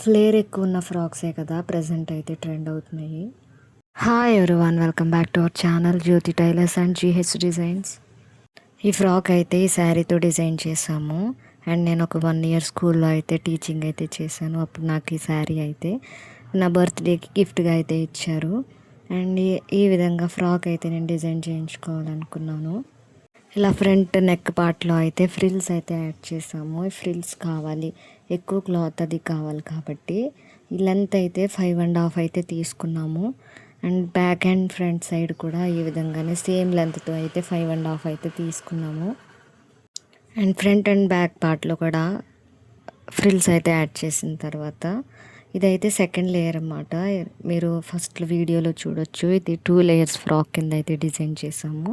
Flare ఎక్కువ ఉన్న ఫ్రాక్సే కదా ప్రెజెంట్ అయితే ట్రెండ్ అవుతున్నాయి. Hi everyone, welcome back to our channel Jyothi tailors and GH designs. ఈ ఫ్రాక్ అయితే ఈ శారీతో డిజైన్ చేసాము. అండ్ నేను ఒక 1 year స్కూల్లో అయితే టీచింగ్ అయితే చేశాను. అప్పుడు నాకు ఈ శారీ అయితే నా బర్త్డేకి గిఫ్ట్గా అయితే ఇచ్చారు. అండ్ ఈ విధంగా ఫ్రాక్ అయితే నేను డిజైన్ చేయించుకోవాలనుకున్నాను. ఇలా ఫ్రంట్ నెక్ పార్ట్లో అయితే ఫ్రిల్స్ అయితే యాడ్ చేసాము. ఈ ఫ్రిల్స్ కావాలి, ఎక్కువ క్లాత్ అది కావాలి కాబట్టి ఈ లెంత్ అయితే 5.5 అయితే తీసుకున్నాము. And back and front side కూడా ఈ విధంగానే సేమ్ లెంత్తో అయితే 5.5 అయితే తీసుకున్నాము. అండ్ ఫ్రంట్ అండ్ బ్యాక్ పార్ట్లో కూడా ఫ్రిల్స్ అయితే యాడ్ చేసిన తర్వాత ఇదైతే సెకండ్ లేయర్ అన్నమాట. మీరు ఫస్ట్ వీడియోలో చూడొచ్చు, ఇది 2 layers ఫ్రాక్ కింద అయితే డిజైన్ చేసాము.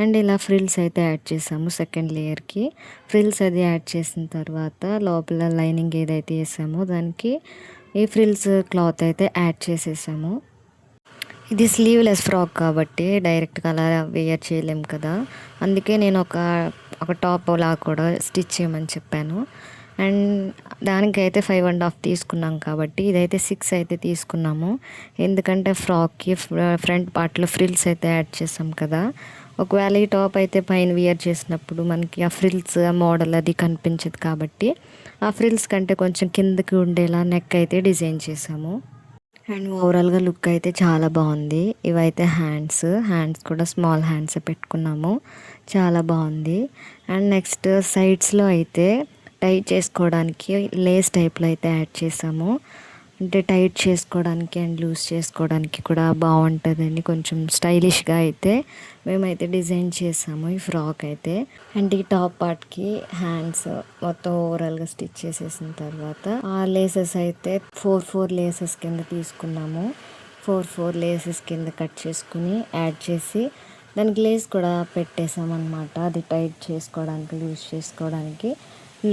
అండ్ ఇలా ఫ్రిల్స్ అయితే యాడ్ చేసాము సెకండ్ లేయర్కి. ఫ్రిల్స్ అది యాడ్ చేసిన తర్వాత లోపల లైనింగ్ ఏదైతే వేసామో దానికి ఈ ఫ్రిల్స్ క్లాత్ అయితే యాడ్ చేసేసాము. ఇది స్లీవ్లెస్ ఫ్రాక్ కాబట్టి డైరెక్ట్గా అలా వేర్ చేయలేము కదా, అందుకే నేను ఒక టాప్ లాగా కూడా స్టిచ్ చేయమని చెప్పాను. అండ్ దానికైతే 5.5 తీసుకున్నాం కాబట్టి ఇదైతే 6 అయితే తీసుకున్నాము. ఎందుకంటే ఫ్రాక్కి ఫ్రంట్ పార్ట్లో ఫ్రిల్స్ అయితే యాడ్ చేసాం కదా, ఒకవేళ ఈ టాప్ అయితే పైన వియర్ చేసినప్పుడు మనకి ఆ ఫ్రిల్స్ ఆ మోడల్ అది కనిపించదు కాబట్టి ఆ ఫ్రిల్స్ కంటే కొంచెం కిందకి ఉండేలా నెక్ అయితే డిజైన్ చేసాము. అండ్ ఓవరాల్గా లుక్ అయితే చాలా బాగుంది. ఇవైతే హ్యాండ్స్ కూడా స్మాల్ హ్యాండ్స్ పెట్టుకున్నాము, చాలా బాగుంది. అండ్ నెక్స్ట్ సైడ్స్లో అయితే టైట్ చేసుకోవడానికి లేస్ టైప్లో అయితే యాడ్ చేసాము. అంటే టైట్ చేసుకోవడానికి అండ్ లూజ్ చేసుకోవడానికి కూడా బాగుంటుందని కొంచెం స్టైలిష్గా అయితే మేమైతే డిజైన్ చేసాము ఈ ఫ్రాక్ అయితే. అండ్ ఈ టాప్ పార్ట్కి హ్యాండ్స్ మొత్తం ఓవరాల్గా స్టిచ్ చేసేసిన తర్వాత ఆ లేసెస్ అయితే 4 లేసెస్ కింద తీసుకున్నాము. 4 లేసెస్ కింద కట్ చేసుకుని యాడ్ చేసి దానికి లేస్ కూడా పెట్టేసామన్నమాట. అది టైట్ చేసుకోవడానికి లూజ్ చేసుకోవడానికి.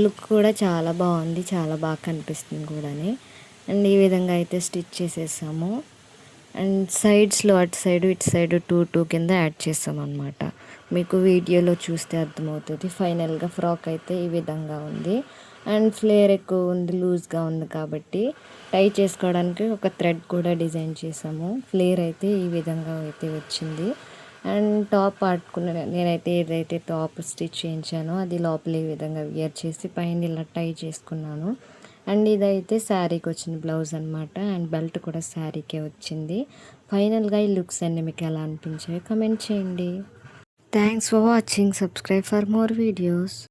లుక్ కూడా చాలా బాగుంది, చాలా బాగా కనిపిస్తుంది కూడాని. అండ్ ఈ విధంగా అయితే స్టిచ్ చేసేసాము. అండ్ సైడ్స్లో అటు సైడు ఇటు సైడు 2 కింద యాడ్ చేసాం అనమాట. మీకు వీడియోలో చూస్తే అర్థమవుతుంది. ఫైనల్గా ఫ్రాక్ అయితే ఈ విధంగా ఉంది. అండ్ ఫ్లేర్ ఎక్కువ ఉంది, లూజ్గా ఉంది కాబట్టి టై చేసుకోవడానికి ఒక థ్రెడ్ కూడా డిజైన్ చేసాము. ఫ్లేర్ అయితే ఈ విధంగా అయితే వచ్చింది. అండ్ టాప్ పార్ట్కున్న నేనైతే ఏదైతే టాప్ స్టిచ్ చేయించానో అది లోపల ఈ విధంగా వియర్ చేసి పైన ఇలా టై చేసుకున్నాను. అండ్ ఇదైతే శారీకి వచ్చిన బ్లౌజ్ అనమాట. అండ్ బెల్ట్ కూడా శారీకే వచ్చింది. ఫైనల్గా ఈ లుక్స్ అన్నీ మీకు ఎలా అనిపించాయో కమెంట్ చేయండి. Thanks for watching. Subscribe for more videos.